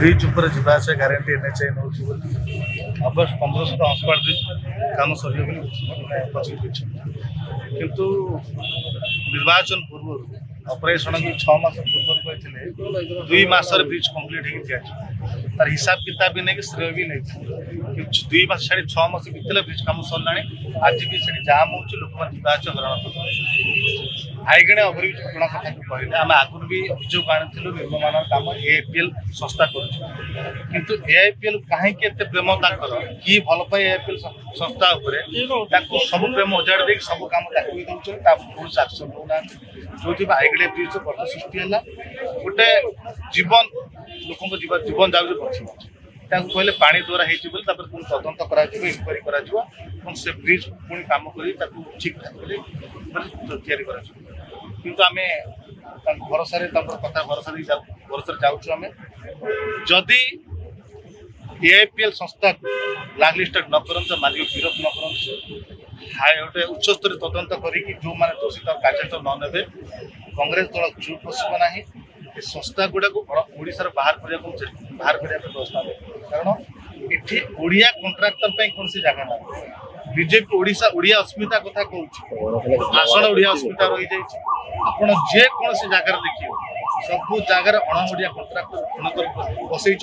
bridge ऊपर जावास guarantee NHI नौ August 15 हंसपाड़ bridge कम sir किंतु निर्वाचन पूर्व ऑपरेशन 6 मास पूर्व कहते 2 मास ब्रिज कंप्लीट तार हिसाब किताब भी नहीं श्रेय भी नहीं 2 मास छाड़ी 6 मास बीतले ब्रिज कम सरला आज भी से जाम हो लोक हरण आईगणे ओभरब्रिज घटना कथा कहले आम आगुन भी अभियोग आनी निर्माण काम एआईपीएल संस्था किंतु एआईपीएल कहीं प्रेम कि भल पाए एआईपीएल संस्था सब प्रेम उजाड़ दे सब कम कौन एक्शन होना जो आईगणे ब्रिज गत सृष्टि है गोटे जीवन लोक जीवन जाऊँ बची कहले पानी द्वारा होती तदंत इनक्वारी कर से ब्रिज पुणी कम कर ठीक ठाक किंतु आम भरोसा कथा भरोसा जाऊँ जदि एआईपीएल संस्था ब्लैक लिस्टेड न कर मालिक विरोध न कर गोटे उच्च स्तरीय तदंत करी जो मैंने दोषी कार्यानुष्ठान न ने कांग्रेस दल चुप बसब ना संस्था गुड़ाक ओडार बाहर करने व्यवस्था कारण ये ओडिया कंट्राक्टर कौन सी जगह ना बीजेपी ओडिशा ओडिया अस्मिता कथा कहूँ भाषण ओडिया अस्मिता रही जाए जेकोसी जगार देखिए सब जगार अण ओडिया कंट्राक्टर बसई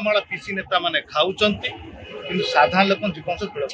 माड़ पीसी नेता माने खाऊं कि साधारण लोक जीवन से खेल